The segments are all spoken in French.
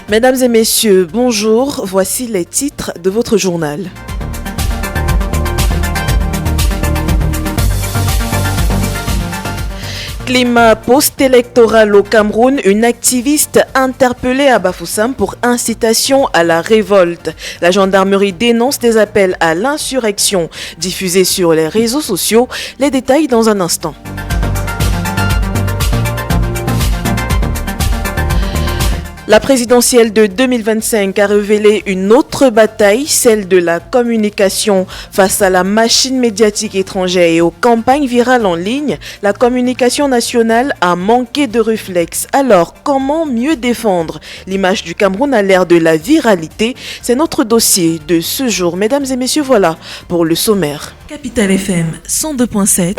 Mesdames et messieurs, bonjour, voici les titres de votre journal. Climat post-électoral au Cameroun, une activiste interpellée à Bafoussam pour incitation à la révolte. La gendarmerie dénonce des appels à l'insurrection diffusés sur les réseaux sociaux. Les détails dans un instant. La présidentielle de 2025 a révélé une autre bataille, celle de la communication. Face à la machine médiatique étrangère et aux campagnes virales en ligne, la communication nationale a manqué de réflexes. Alors, comment mieux défendre l'image du Cameroun à l'ère de la viralité? C'est notre dossier de ce jour. Mesdames et messieurs, voilà pour le sommaire. Capital FM 102.7.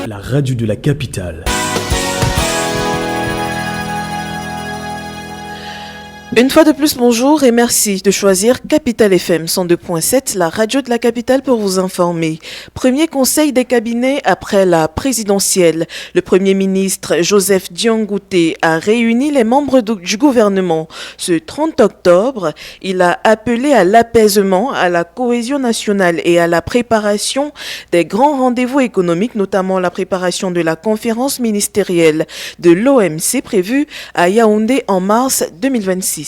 La radio de la capitale. Une fois de plus, bonjour et merci de choisir Capital FM 102.7, la radio de la capitale pour vous informer. Premier conseil des cabinets après la présidentielle. Le Premier ministre Joseph Diangouté a réuni les membres du gouvernement. Ce 30 octobre, il a appelé à l'apaisement, à la cohésion nationale et à la préparation des grands rendez-vous économiques, notamment la préparation de la conférence ministérielle de l'OMC prévue à Yaoundé en mars 2026.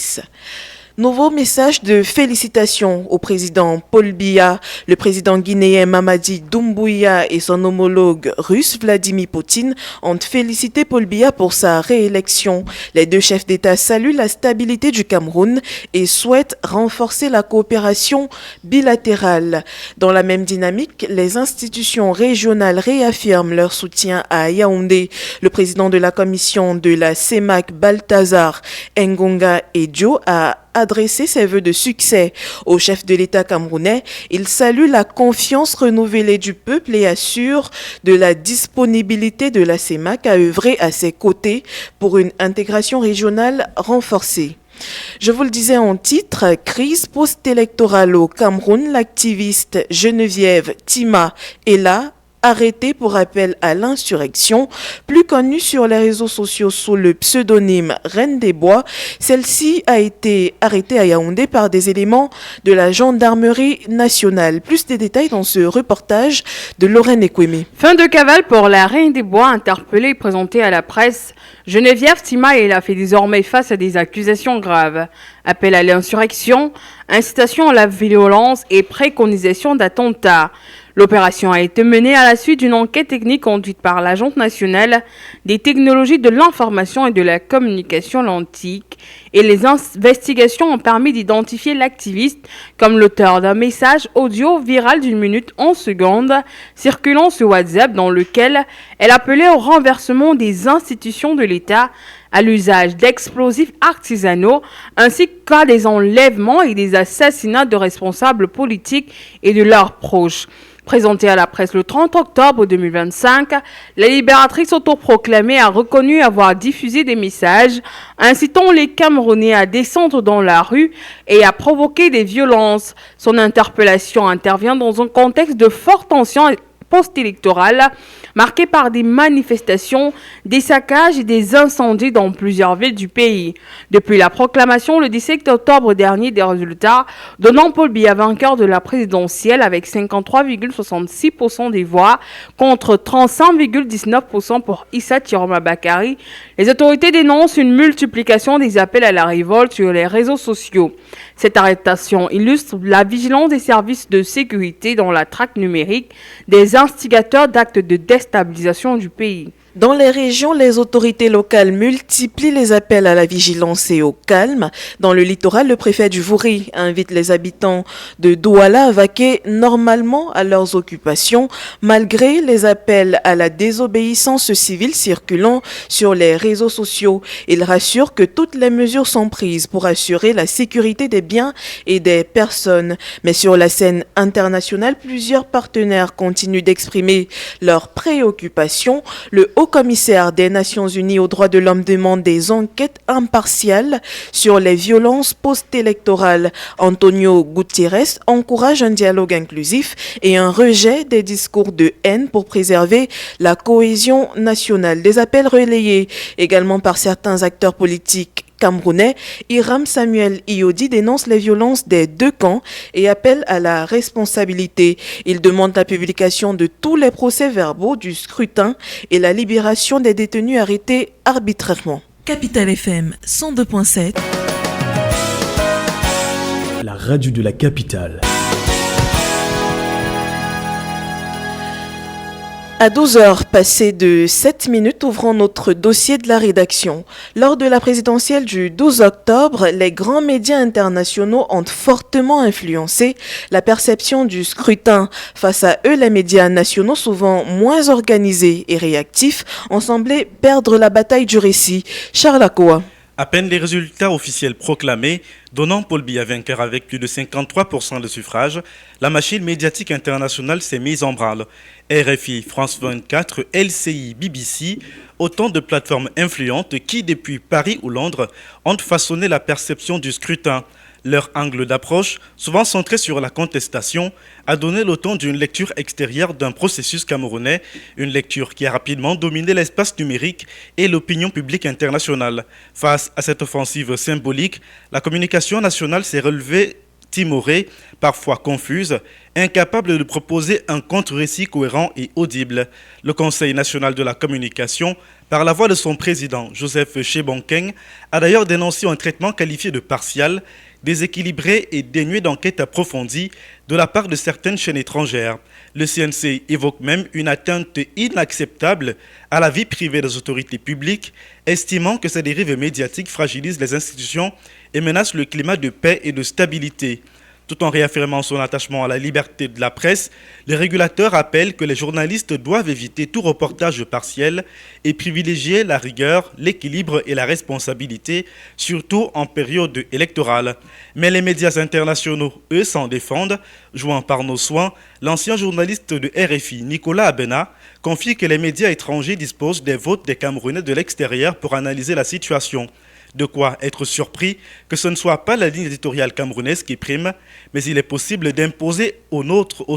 Nouveau message de félicitations au président Paul Biya, le président guinéen Mamadi Doumbouya et son homologue russe Vladimir Poutine ont félicité Paul Biya pour sa réélection. Les deux chefs d'État saluent la stabilité du Cameroun et souhaitent renforcer la coopération bilatérale. Dans la même dynamique, les institutions régionales réaffirment leur soutien à Yaoundé. Le président de la commission de la CEMAC, Balthazar Ngonga Edjo, a adressé ses vœux de succès au chef de l'État camerounais. Il salue la confiance renouvelée du peuple et assure de la disponibilité de la CEMAC à œuvrer à ses côtés pour une intégration régionale renforcée. Je vous le disais en titre, crise post-électorale au Cameroun, l'activiste Geneviève Tima est là, arrêtée pour appel à l'insurrection, plus connue sur les réseaux sociaux sous le pseudonyme Reine des Bois. Celle-ci a été arrêtée à Yaoundé par des éléments de la gendarmerie nationale. Plus de détails dans ce reportage de Lorraine Ekwemi. Fin de cavale pour la Reine des Bois, interpellée et présentée à la presse. Geneviève Tima est là, fait désormais face à des accusations graves. Appel à l'insurrection, incitation à la violence et préconisation d'attentats. L'opération a été menée à la suite d'une enquête technique conduite par l'Agence nationale des technologies de l'information et de la communication l'ANTIC, et les investigations ont permis d'identifier l'activiste comme l'auteur d'un message audio viral d'1 minute 11 secondes circulant sur WhatsApp dans lequel elle appelait au renversement des institutions de l'État, à l'usage d'explosifs artisanaux, ainsi qu'à des enlèvements et des assassinats de responsables politiques et de leurs proches. Présentée à la presse le 30 octobre 2025, la libératrice autoproclamée a reconnu avoir diffusé des messages incitant les Camerounais à descendre dans la rue et à provoquer des violences. Son interpellation intervient dans un contexte de forte tension post-électorale, marqué par des manifestations, des saccages et des incendies dans plusieurs villes du pays. Depuis la proclamation le 17 octobre dernier des résultats, donnant Paul Biya vainqueur de la présidentielle avec 53,66% des voix contre 35,19% pour Issa Tiroma Bakari, les autorités dénoncent une multiplication des appels à la révolte sur les réseaux sociaux. Cette arrestation illustre la vigilance des services de sécurité dans la traque numérique des instigateurs d'actes de déstabilisation du pays. Dans les régions, les autorités locales multiplient les appels à la vigilance et au calme. Dans le littoral, le préfet du Vouri invite les habitants de Douala à vaquer normalement à leurs occupations, malgré les appels à la désobéissance civile circulant sur les réseaux sociaux. Il rassure que toutes les mesures sont prises pour assurer la sécurité des biens et des personnes. Mais sur la scène internationale, plusieurs partenaires continuent d'exprimer leurs préoccupations. Le haut-commissaire des Nations Unies aux droits de l'homme demande des enquêtes impartiales sur les violences post-électorales. Antonio Gutiérrez encourage un dialogue inclusif et un rejet des discours de haine pour préserver la cohésion nationale. Des appels relayés également par certains acteurs politiques camerounais. Hiram Samuel Iodi dénonce les violences des deux camps et appelle à la responsabilité. Il demande la publication de tous les procès-verbaux du scrutin et la libération des détenus arrêtés arbitrairement. Capital FM 102.7. La radio de la capitale. À 12h passées de 7 minutes, ouvrons notre dossier de la rédaction. Lors de la présidentielle du 12 octobre, les grands médias internationaux ont fortement influencé la perception du scrutin. Face à eux, les médias nationaux, souvent moins organisés et réactifs, ont semblé perdre la bataille du récit. Charles Akoa. À peine les résultats officiels proclamés, donnant Paul Biya vainqueur avec plus de 53% de suffrages, la machine médiatique internationale s'est mise en branle. RFI, France 24, LCI, BBC, autant de plateformes influentes qui, depuis Paris ou Londres, ont façonné la perception du scrutin. Leur angle d'approche, souvent centré sur la contestation, a donné le ton d'une lecture extérieure d'un processus camerounais, une lecture qui a rapidement dominé l'espace numérique et l'opinion publique internationale. Face à cette offensive symbolique, la communication nationale s'est relevée timorée, parfois confuse, incapable de proposer un contre-récit cohérent et audible. Le Conseil national de la communication, par la voix de son président, Joseph Chebonkeng, a d'ailleurs dénoncé un traitement qualifié de partial, déséquilibré et dénué d'enquête approfondie de la part de certaines chaînes étrangères. Le CNC évoque même une atteinte inacceptable à la vie privée des autorités publiques, estimant que ces dérives médiatiques fragilisent les institutions et menacent le climat de paix et de stabilité. Tout en réaffirmant son attachement à la liberté de la presse, les régulateurs rappellent que les journalistes doivent éviter tout reportage partiel et privilégier la rigueur, l'équilibre et la responsabilité, surtout en période électorale. Mais les médias internationaux, eux, s'en défendent. Jouant par nos soins, l'ancien journaliste de RFI, Nicolas Abena, confie que les médias étrangers disposent des votes des Camerounais de l'extérieur pour analyser la situation. De quoi être surpris que ce ne soit pas la ligne éditoriale camerounaise qui prime, mais il est possible d'imposer aux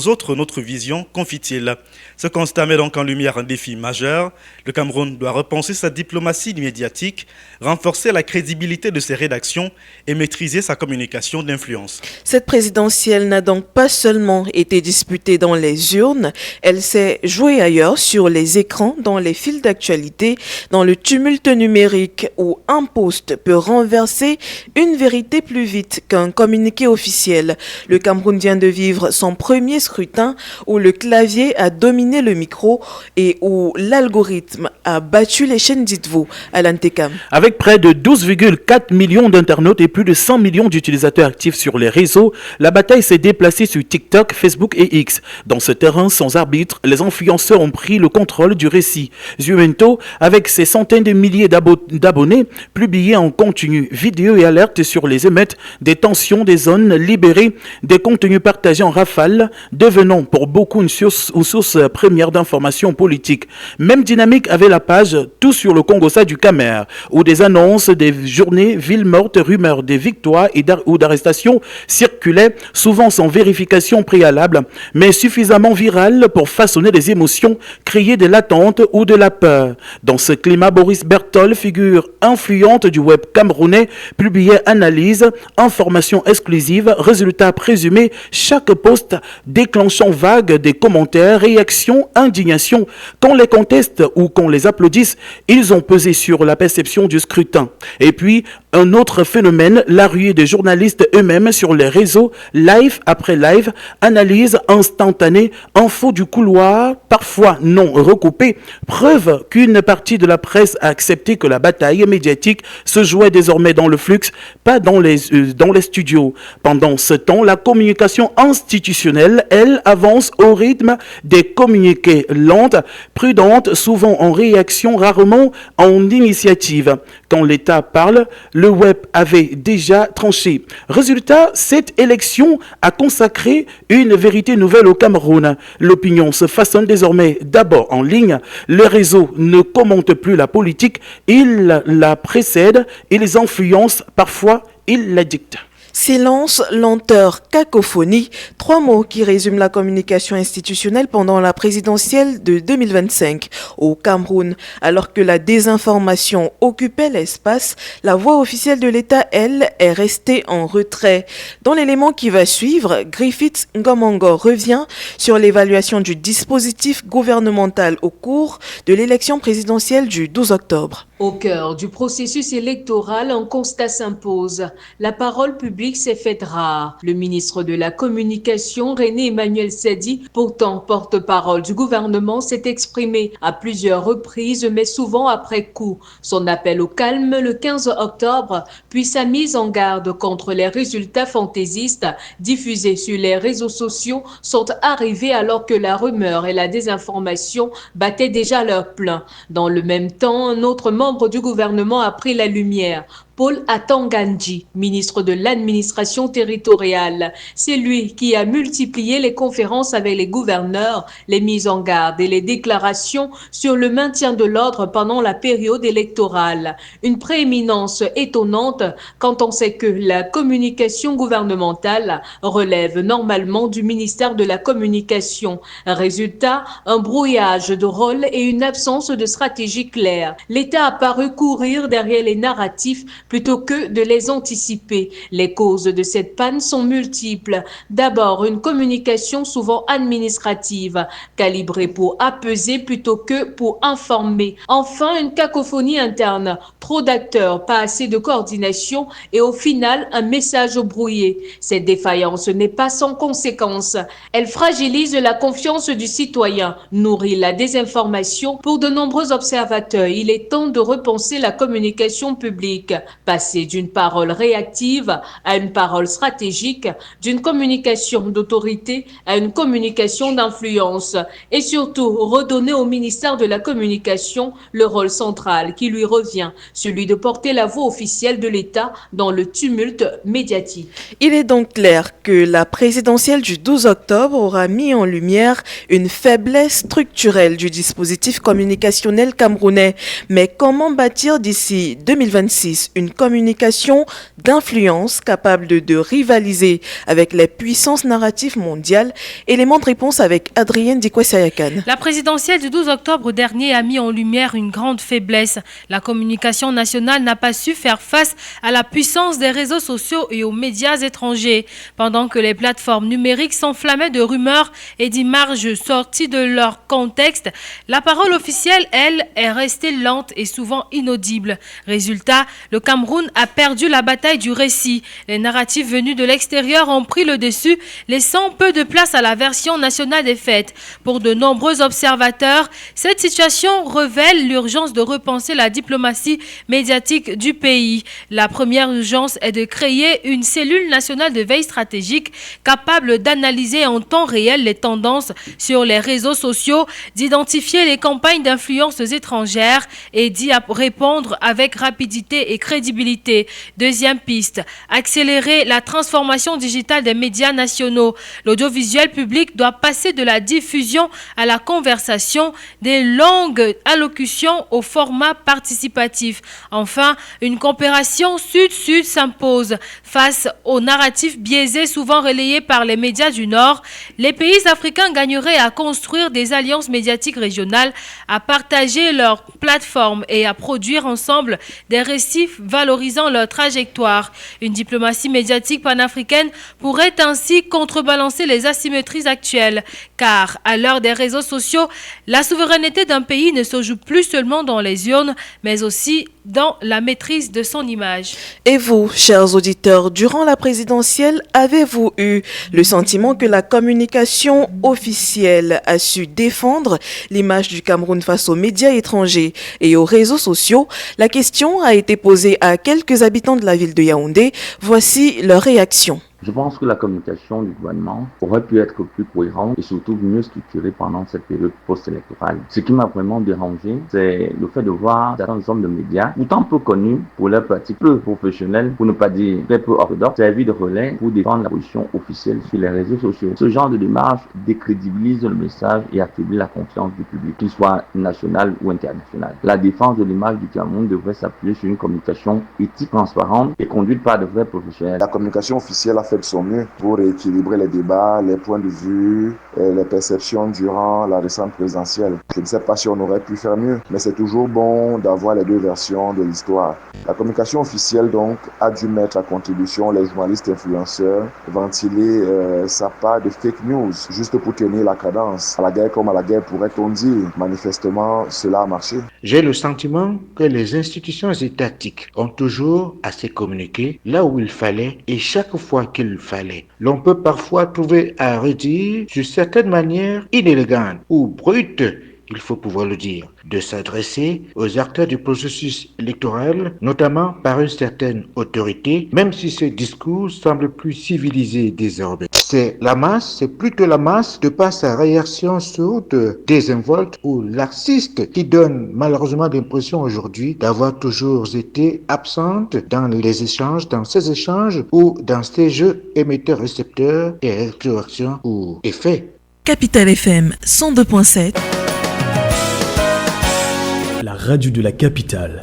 autres notre vision, confie-t-il. Ce constat met donc en lumière un défi majeur. Le Cameroun doit repenser sa diplomatie médiatique, renforcer la crédibilité de ses rédactions et maîtriser sa communication d'influence. Cette présidentielle n'a donc pas seulement été disputée dans les urnes, elle s'est jouée ailleurs, sur les écrans, dans les fils d'actualité, dans le tumulte numérique où un post peut renverser une vérité plus vite qu'un communiqué officiel. Le Cameroun vient de vivre son premier scrutin où le clavier a dominé le micro et où l'algorithme a battu les chaînes dites-vous. Alan Tekam. Avec près de 12,4 millions d'internautes et plus de 100 millions d'utilisateurs actifs sur les réseaux, la bataille s'est déplacée sur TikTok, Facebook et X. Dans ce terrain sans arbitre, les influenceurs ont pris le contrôle du récit. Zuento, avec ses centaines de milliers d'abonnés, publiait en continu vidéos et alertes sur les émeutes, des tensions, des zones libérées, des contenus partagés en rafale, devenant pour beaucoup une source première d'informations politiques. Même dynamique avait la page Tout sur le Congo-Ça du Camer, où des annonces, des journées, villes mortes, rumeurs des victoires ou d'arrestations circulaient, souvent sans vérification préalable, mais suffisamment virales pour façonner des émotions, créer de l'attente ou de la peur. Dans ce climat, Boris Berthold, figure influente du web camerounais, publiait analyse, informations exclusives, résultats présumés, chaque post déclenchant vagues des commentaires, réactions, indignations. Qu'on les conteste ou qu'on les applaudisse, ils ont pesé sur la perception du scrutin. Et puis, un autre phénomène, la ruée des journalistes eux-mêmes sur les réseaux, live après live, analyse instantanée, info du couloir, parfois non recoupée, preuve qu'une partie de la presse a accepté que la bataille médiatique se jouait désormais dans le flux, pas dans les studios. Pendant ce temps, la communication institutionnelle, elle, avance au rythme des communiqués lentes, prudentes, souvent en réaction, rarement en initiative. Quand l'État parle, le web avait déjà tranché. Résultat, cette élection a consacré une vérité nouvelle au Cameroun. L'opinion se façonne désormais d'abord en ligne. Les réseaux ne commentent plus la politique, ils la précèdent, ils influencent, parfois ils la dictent. Silence, lenteur, cacophonie, 3 mots qui résument la communication institutionnelle pendant la présidentielle de 2025 au Cameroun. Alors que la désinformation occupait l'espace, la voix officielle de l'État, elle, est restée en retrait. Dans l'élément qui va suivre, Griffith Ngomongo revient sur l'évaluation du dispositif gouvernemental au cours de l'élection présidentielle du 12 octobre. Au cœur du processus électoral, un constat s'impose. La parole publique s'est faite rare. Le ministre de la Communication, René Emmanuel Sedi, pourtant porte-parole du gouvernement, s'est exprimé à plusieurs reprises, mais souvent après coup. Son appel au calme le 15 octobre, puis sa mise en garde contre les résultats fantaisistes diffusés sur les réseaux sociaux sont arrivés alors que la rumeur et la désinformation battaient déjà leur plein. Dans le même temps, un autre membre du gouvernement a pris la lumière. Paul Atanganji, ministre de l'administration territoriale. C'est lui qui a multiplié les conférences avec les gouverneurs, les mises en garde et les déclarations sur le maintien de l'ordre pendant la période électorale. Une prééminence étonnante quand on sait que la communication gouvernementale relève normalement du ministère de la Communication. Résultat, un brouillage de rôle et une absence de stratégie claire. L'État a paru courir derrière les narratifs plutôt que de les anticiper. Les causes de cette panne sont multiples. D'abord, une communication souvent administrative, calibrée pour apaiser plutôt que pour informer. Enfin, une cacophonie interne, trop d'acteurs, pas assez de coordination et au final, un message brouillé. Cette défaillance n'est pas sans conséquence. Elle fragilise la confiance du citoyen, nourrit la désinformation. Pour de nombreux observateurs, il est temps de repenser la communication publique. Passer d'une parole réactive à une parole stratégique, d'une communication d'autorité à une communication d'influence et surtout redonner au ministère de la Communication le rôle central qui lui revient, celui de porter la voix officielle de l'État dans le tumulte médiatique. Il est donc clair que la présidentielle du 12 octobre aura mis en lumière une faiblesse structurelle du dispositif communicationnel camerounais. Mais comment bâtir d'ici 2026 une communication d'influence capable de rivaliser avec les puissances narratives mondiales? Élément de réponse avec Adrienne Dikwe-Sayakan. La présidentielle du 12 octobre dernier a mis en lumière une grande faiblesse. La communication nationale n'a pas su faire face à la puissance des réseaux sociaux et aux médias étrangers. Pendant que les plateformes numériques s'enflammaient de rumeurs et d'images sorties de leur contexte, la parole officielle, elle, est restée lente et souvent inaudible. Résultat, le Cameroun a perdu la bataille du récit. Les narratifs venus de l'extérieur ont pris le dessus, laissant peu de place à la version nationale des faits. Pour de nombreux observateurs, cette situation révèle l'urgence de repenser la diplomatie médiatique du pays. La première urgence est de créer une cellule nationale de veille stratégique capable d'analyser en temps réel les tendances sur les réseaux sociaux, d'identifier les campagnes d'influence étrangères et d'y répondre avec rapidité et crédibilité. Deuxième piste, accélérer la transformation digitale des médias nationaux. L'audiovisuel public doit passer de la diffusion à la conversation, des longues allocutions au format participatif. Enfin, une coopération sud-sud s'impose. Face aux narratifs biaisés souvent relayés par les médias du Nord, les pays africains gagneraient à construire des alliances médiatiques régionales, à partager leurs plateformes et à produire ensemble des récits valorisant leur trajectoire. Une diplomatie médiatique panafricaine pourrait ainsi contrebalancer les asymétries actuelles, car à l'heure des réseaux sociaux, la souveraineté d'un pays ne se joue plus seulement dans les urnes, mais aussi dans la maîtrise de son image. Et vous, chers auditeurs, durant la présidentielle, avez-vous eu le sentiment que la communication officielle a su défendre l'image du Cameroun face aux médias étrangers et aux réseaux sociaux? La question a été posée à quelques habitants de la ville de Yaoundé. Voici leur réaction. Je pense que la communication du gouvernement aurait pu être plus cohérente et surtout mieux structurée pendant cette période post-électorale. Ce qui m'a vraiment dérangé, c'est le fait de voir certains hommes de médias, pourtant peu connus pour leurs pratiques peu professionnelles, pour ne pas dire très peu orthodoxes, servir de relais pour défendre la position officielle sur les réseaux sociaux. Ce genre de démarche décrédibilise le message et affaiblit la confiance du public, qu'il soit national ou international. La défense de l'image du Cameroun devrait s'appuyer sur une communication éthique, transparente et conduite par de vrais professionnels. La communication officielle a fait de son mieux pour équilibrer les débats, les points de vue, les perceptions durant la récente présidentielle. Je ne sais pas si on aurait pu faire mieux, mais c'est toujours bon d'avoir les deux versions de l'histoire. La communication officielle donc a dû mettre à contribution les journalistes influenceurs, ventiler sa part de fake news, juste pour tenir la cadence. À la guerre comme à la guerre, pourrait-on dire. Manifestement, cela a marché. J'ai le sentiment que les institutions étatiques ont toujours assez communiqué là où il fallait et chaque fois qu'il fallait. L'on peut parfois trouver à redire sur certaines manières inélégantes ou brutes, il faut pouvoir le dire, de s'adresser aux acteurs du processus électoral, notamment par une certaine autorité, même si ce discours semble plus civilisé désormais. C'est plutôt la masse de par sa réaction sourde, désinvolte ou laxiste qui donne malheureusement l'impression aujourd'hui d'avoir toujours été absente dans ces échanges ou dans ces jeux émetteurs-récepteurs et rétroaction ou effet. Capital FM 102.7. La radio de la capitale.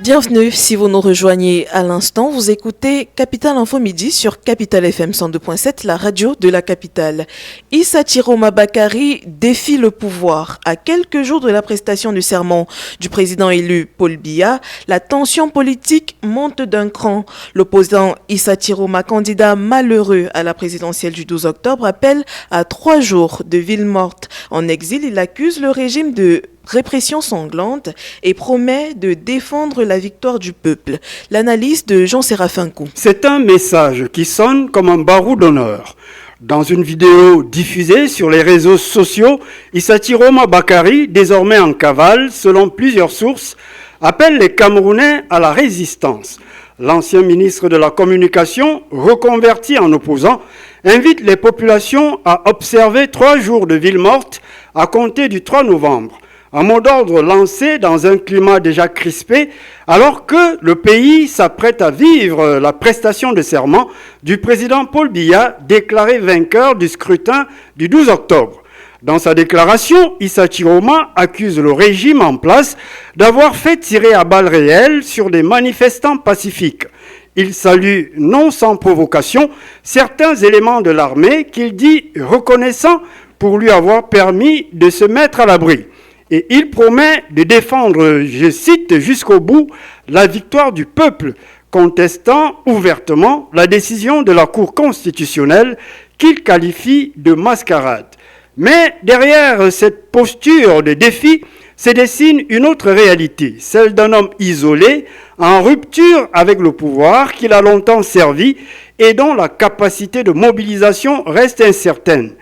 Bienvenue, si vous nous rejoignez à l'instant, vous écoutez Capital Info Midi sur Capital FM 102.7, la radio de la capitale. Issa Chiroma Bakari défie le pouvoir. À quelques jours de la prestation du serment du président élu Paul Biya, la tension politique monte d'un cran. L'opposant Issa Chiroma, candidat malheureux à la présidentielle du 12 octobre, appelle à 3 jours de ville morte. En exil, il accuse le régime de répression sanglante et promet de défendre la victoire du peuple. L'analyse de Jean-Séraphin Kou. C'est un message qui sonne comme un barreau d'honneur. Dans une vidéo diffusée sur les réseaux sociaux, Issa Chiroma Bakari, désormais en cavale, selon plusieurs sources, appelle les Camerounais à la résistance. L'ancien ministre de la Communication, reconverti en opposant, invite les populations à observer 3 jours de ville morte à compter du 3 novembre. Un mot d'ordre lancé dans un climat déjà crispé, alors que le pays s'apprête à vivre la prestation de serment du président Paul Biya, déclaré vainqueur du scrutin du 12 octobre. Dans sa déclaration, Issa Chiroma accuse le régime en place d'avoir fait tirer à balles réelles sur des manifestants pacifiques. Il salue, non sans provocation, certains éléments de l'armée qu'il dit reconnaissants pour lui avoir permis de se mettre à l'abri. Et il promet de défendre, je cite, jusqu'au bout, la victoire du peuple, contestant ouvertement la décision de la Cour constitutionnelle qu'il qualifie de mascarade. Mais derrière cette posture de défi se dessine une autre réalité, celle d'un homme isolé, en rupture avec le pouvoir qu'il a longtemps servi et dont la capacité de mobilisation reste incertaine.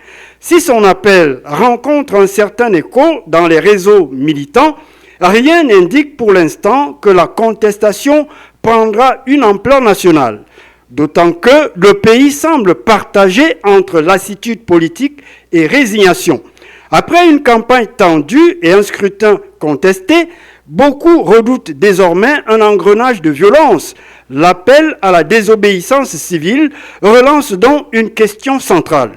Si son appel rencontre un certain écho dans les réseaux militants, rien n'indique pour l'instant que la contestation prendra une ampleur nationale. D'autant que le pays semble partagé entre lassitude politique et résignation. Après une campagne tendue et un scrutin contesté, beaucoup redoutent désormais un engrenage de violence. L'appel à la désobéissance civile relance donc une question centrale.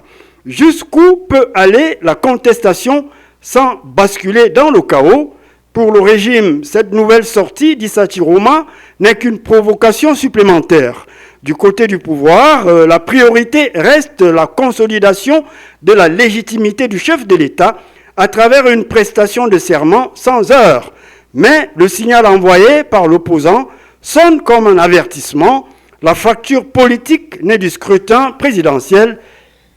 Jusqu'où peut aller la contestation sans basculer dans le chaos? Pour le régime, cette nouvelle sortie d'Issa Chiroma n'est qu'une provocation supplémentaire. Du côté du pouvoir, la priorité reste la consolidation de la légitimité du chef de l'État à travers une prestation de serment sans heurts. Mais le signal envoyé par l'opposant sonne comme un avertissement. La fracture politique née du scrutin présidentiel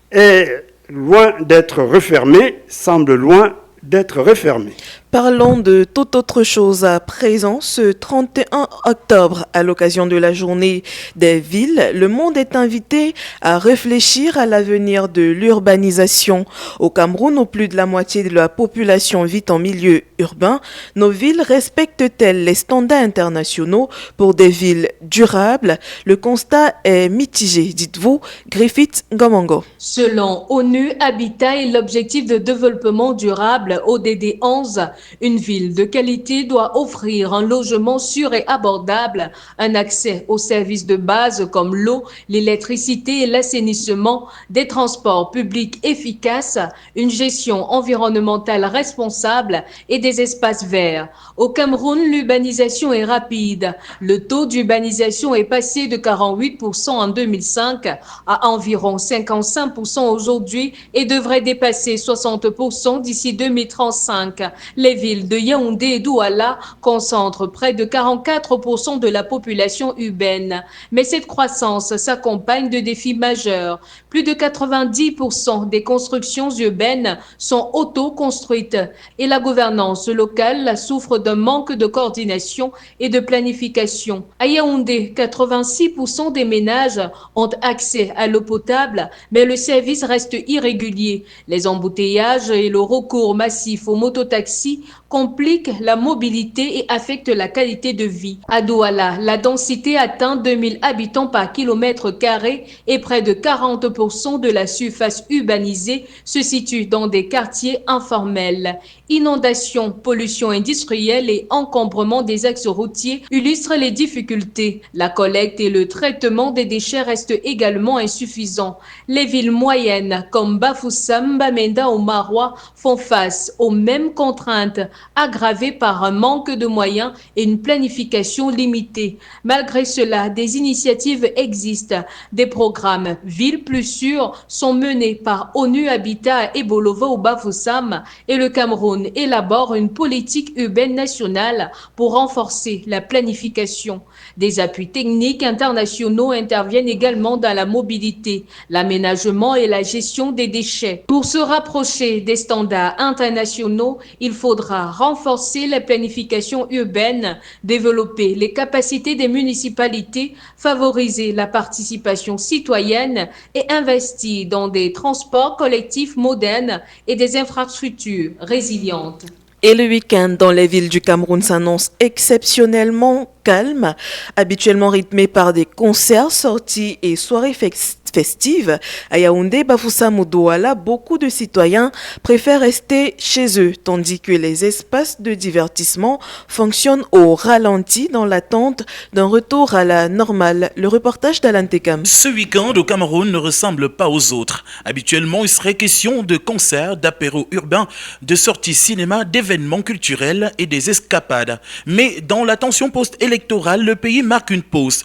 est loin d'être refermée, semble loin d'être refermés. Parlons de toute autre chose à présent. Ce 31 octobre, à l'occasion de la journée des villes, le monde est invité à réfléchir à l'avenir de l'urbanisation. Au Cameroun, où plus de la moitié de la population vit en milieu urbain, nos villes respectent-elles les standards internationaux pour des villes durables? Le constat est mitigé, dites-vous, Griffith Ngomongo. Selon ONU Habitat et l'objectif de développement durable ODD 11, une ville de qualité doit offrir un logement sûr et abordable, un accès aux services de base comme l'eau, l'électricité et l'assainissement, des transports publics efficaces, une gestion environnementale responsable et des espaces verts. Au Cameroun, l'urbanisation est rapide. Le taux d'urbanisation est passé de 48% en 2005 à environ 55% aujourd'hui et devrait dépasser 60% d'ici 2035. Les villes de Yaoundé et Douala concentrent près de 44% de la population urbaine. Mais cette croissance s'accompagne de défis majeurs. Plus de 90% des constructions urbaines sont auto-construites et la gouvernance locale souffre d'un manque de coordination et de planification. À Yaoundé, 86% des ménages ont accès à l'eau potable, mais le service reste irrégulier. Les embouteillages et le recours massif aux mototaxis compliquent la mobilité et affectent la qualité de vie. À Douala, la densité atteint 2000 habitants par kilomètre carré et près de 40% de la surface urbanisée se situe dans des quartiers informels. Inondations, pollution industrielle et encombrement des axes routiers illustrent les difficultés. La collecte et le traitement des déchets restent également insuffisants. Les villes moyennes comme Bafoussam, Bamenda ou Maroua font face aux mêmes contraintes, aggravées par un manque de moyens et une planification limitée. Malgré cela, des initiatives existent. Des programmes Villes plus sûres sont menés par ONU Habitat à Ebolova ou Bafoussam et le Cameroun élabore une politique urbaine nationale pour renforcer la planification. Des appuis techniques internationaux interviennent également dans la mobilité, l'aménagement et la gestion des déchets. Pour se rapprocher des standards internationaux, il faudra renforcer la planification urbaine, développer les capacités des municipalités, favoriser la participation citoyenne et investir dans des transports collectifs modernes et des infrastructures résilientes. Et le week-end dans les villes du Cameroun s'annonce exceptionnellement calme, habituellement rythmé par des concerts, sorties et soirées festives. À Yaoundé, Bafoussam ou Douala, beaucoup de citoyens préfèrent rester chez eux, tandis que les espaces de divertissement fonctionnent au ralenti dans l'attente d'un retour à la normale. Le reportage d'Alan Tekam. Ce week-end au Cameroun ne ressemble pas aux autres. Habituellement, il serait question de concerts, d'apéros urbains, de sorties cinéma, d'événements culturels et des escapades. Mais dans la tension post-électorale, le pays marque une pause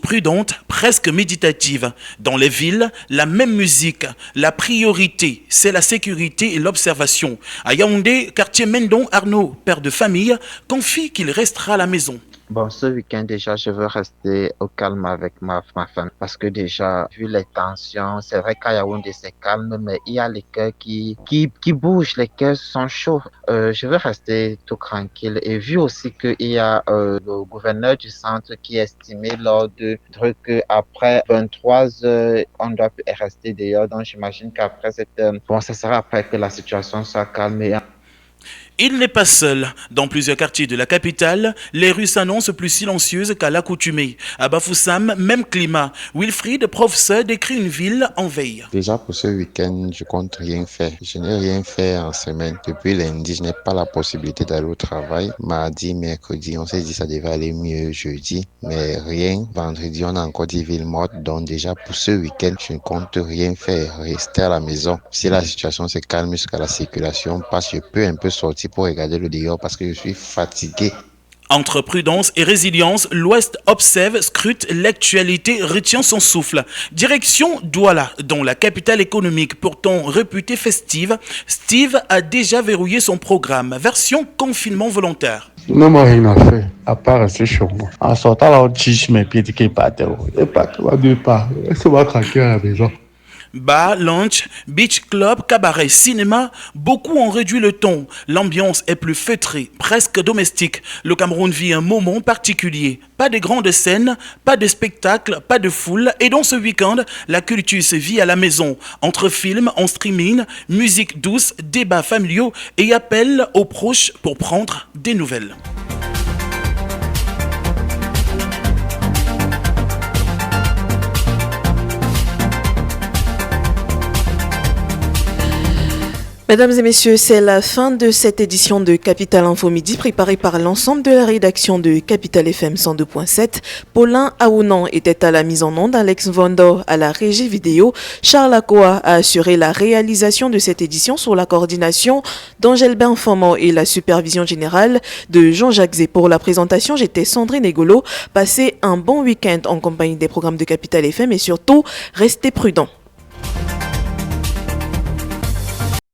prudente, presque méditative. Dans les villes, la même musique. La priorité, c'est la sécurité et l'observation. À Yaoundé, quartier Mendon, Arnaud, père de famille, confie qu'il restera à la maison. Bon, ce week-end déjà, je veux rester au calme avec ma femme parce que déjà, vu les tensions, c'est vrai qu'à Yaoundé c'est calme, mais il y a les cœurs qui bougent, les cœurs sont chauds. Je veux rester tout tranquille et vu aussi qu'il y a le gouverneur du centre qui estimait lors de truc après 23 heures, on doit rester dehors. Donc j'imagine qu'après ça sera après que la situation soit calme. Il n'est pas seul. Dans plusieurs quartiers de la capitale, les rues s'annoncent plus silencieuses qu'à l'accoutumée. À Bafoussam, même climat. Wilfried, professeur, décrit une ville en veille. Déjà pour ce week-end, je compte rien faire. Je n'ai rien fait en semaine. Depuis lundi, je n'ai pas la possibilité d'aller au travail. Mardi, mercredi, on s'est dit ça devait aller mieux jeudi. Mais rien. Vendredi, on a encore des villes mortes. Donc déjà pour ce week-end, je ne compte rien faire. Rester à la maison. Si la situation se calme jusqu'à la circulation passe, je peux un peu sortir pour regarder le dehors parce que je suis fatigué. Entre prudence et résilience, l'Ouest observe, scrute l'actualité, retient son souffle. Direction Douala, dont la capitale économique pourtant réputée festive, Steve a déjà verrouillé son programme, version confinement volontaire. Non, moi, rien à faire, à part rester chez moi. En sortant là, on tige mes pieds qui partent. Et pas de pas. Ça va craquer à la maison. Bar, lunch, beach club, cabaret, cinéma, beaucoup ont réduit le ton. L'ambiance est plus feutrée, presque domestique. Le Cameroun vit un moment particulier. Pas de grandes scènes, pas de spectacles, pas de foule. Et dans ce week-end, la culture se vit à la maison. Entre films, en streaming, musique douce, débats familiaux et appel aux proches pour prendre des nouvelles. Mesdames et messieurs, c'est la fin de cette édition de Capital Info Midi préparée par l'ensemble de la rédaction de Capital FM 102.7. Paulin Aounan était à la mise en onde, Alex Vondo à la régie vidéo, Charles Akoa a assuré la réalisation de cette édition sous la coordination d'Angèle Benfomo et la supervision générale de Jean-Jacques Zé. Pour la présentation, j'étais Sandrine Egolo. Passez un bon week-end en compagnie des programmes de Capital FM et surtout, restez prudents.